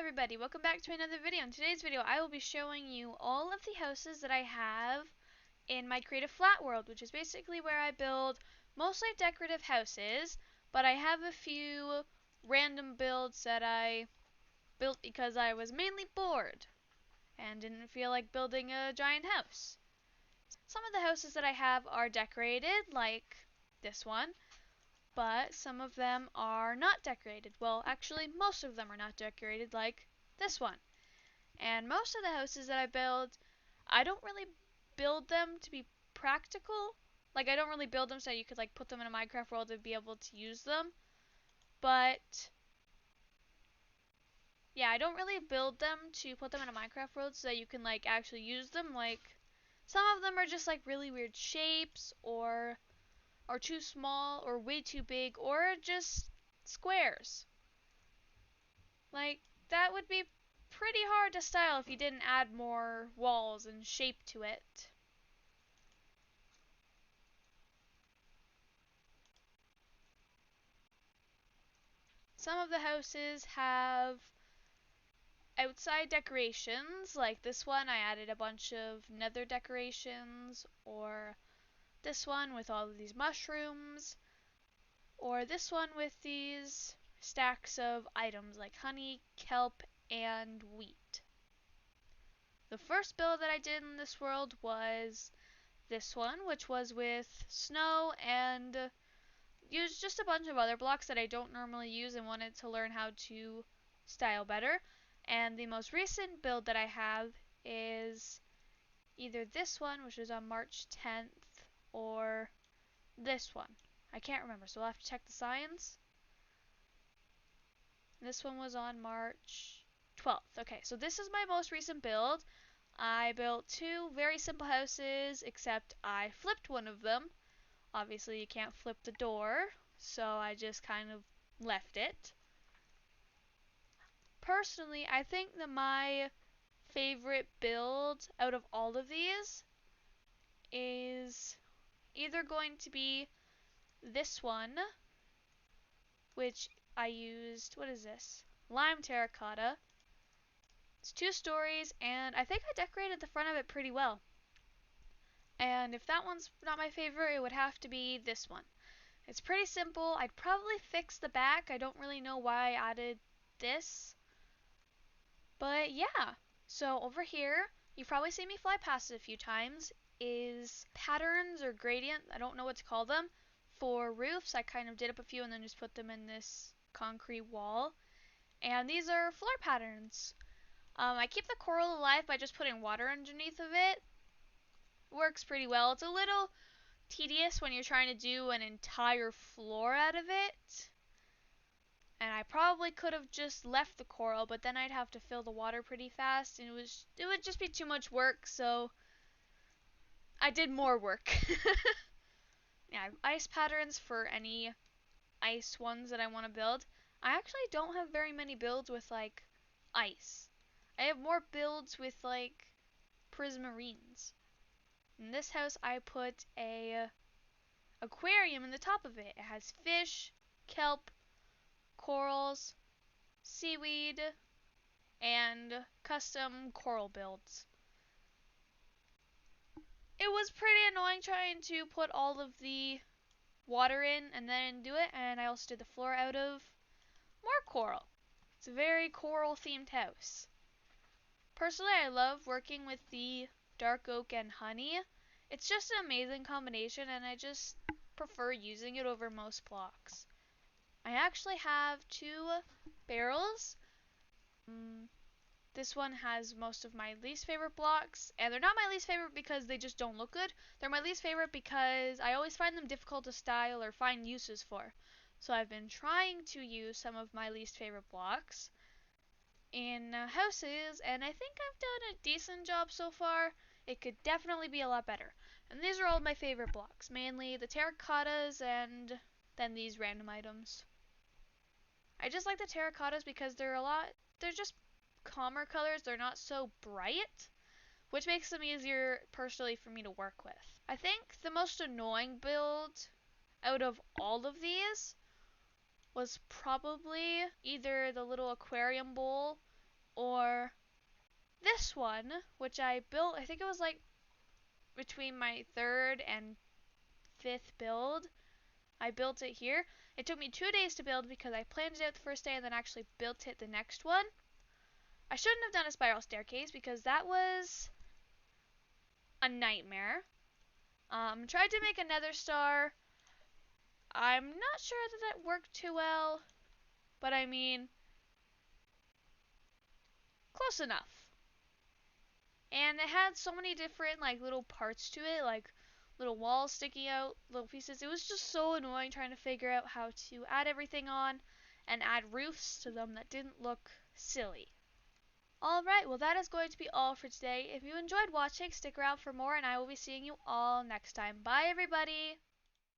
everybody, welcome back to another video. In today's video I will be showing you all of the houses that I have in my Create a Flat world, which is basically where I build mostly decorative houses, but I have a few random builds that I built because I was mainly bored and didn't feel like building a giant house. Some of the houses that I have are decorated, like this one, but some of them are not decorated. Well, actually, most of them are not decorated, like this one. And most of the houses that I build, I don't really build them to be practical. Like, I don't really build them so you could, like, put them in a Minecraft world and be able to use them. But, yeah, I don't really build them to put them in a Minecraft world so that you can, like, actually use them. Like, some of them are just, like, really weird shapes, or are too small, or way too big, or just squares. Like, that would be pretty hard to style if you didn't add more walls and shape to it. Some of the houses have outside decorations, like this one I added a bunch of nether decorations, or this one with all of these mushrooms, or this one with these stacks of items like honey, kelp, and wheat. The first build that I did in this world was this one, which was with snow and used just a bunch of other blocks that I don't normally use and wanted to learn how to style better. And the most recent build that I have is either this one, which was on March 10th, or this one. I can't remember, so I'll have to check the signs. This one was on March 12th. Okay, so this is my most recent build. I built two very simple houses, except I flipped one of them. Obviously, you can't flip the door, so I just kind of left it. Personally, I think that my favorite build out of all of these is either going to be this one, which I used, what is this? Lime terracotta. It's 2 stories, and I think I decorated the front of it pretty well. And if that one's not my favorite, it would have to be this one. It's pretty simple. I'd probably fix the back. I don't really know why I added this. But yeah, so over here, you've probably seen me fly past it a few times, is patterns or gradient, I don't know what to call them, for roofs. I kind of did up a few and then just put them in this concrete wall. And these are floor patterns. I keep the coral alive by just putting water underneath of it. Works pretty well. It's a little tedious when you're trying to do an entire floor out of it. And I probably could have just left the coral, but then I'd have to fill the water pretty fast, and it would just be too much work, so I did more work. Yeah, ice patterns for any ice ones that I want to build. I actually don't have very many builds with, like, ice. I have more builds with, like, prismarines. In this house, I put a aquarium in the top of it. It has fish, kelp, corals, seaweed, and custom coral builds. It was pretty annoying trying to put all of the water in and then do it, and I also did the floor out of more coral. It's a very coral themed house. Personally, I love working with the dark oak and honey. It's just an amazing combination, and I just prefer using it over most blocks. I actually have 2 barrels. This one has most of my least favorite blocks, and they're not my least favorite because they just don't look good. They're my least favorite because I always find them difficult to style or find uses for. So I've been trying to use some of my least favorite blocks in houses, and I think I've done a decent job so far. It could definitely be a lot better. And these are all my favorite blocks, mainly the terracottas and then these random items. I just like the terracottas because they're just calmer colors. They're not so bright, which makes them easier personally for me to work with. I think the most annoying build out of all of these was probably either the little aquarium bowl or this one, which I built, I think it was like between my third and fifth build. I built it here. It took me 2 days to build because I planned it out the first day and then actually built it the next one. I shouldn't have done a spiral staircase because that was a nightmare. Tried to make a nether star. I'm not sure that that worked too well, but I mean, close enough. And it had so many different like little parts to it, like little walls sticking out, little pieces. It was just so annoying trying to figure out how to add everything on and add roofs to them that didn't look silly. Alright, well that is going to be all for today. If you enjoyed watching, stick around for more and I will be seeing you all next time. Bye everybody!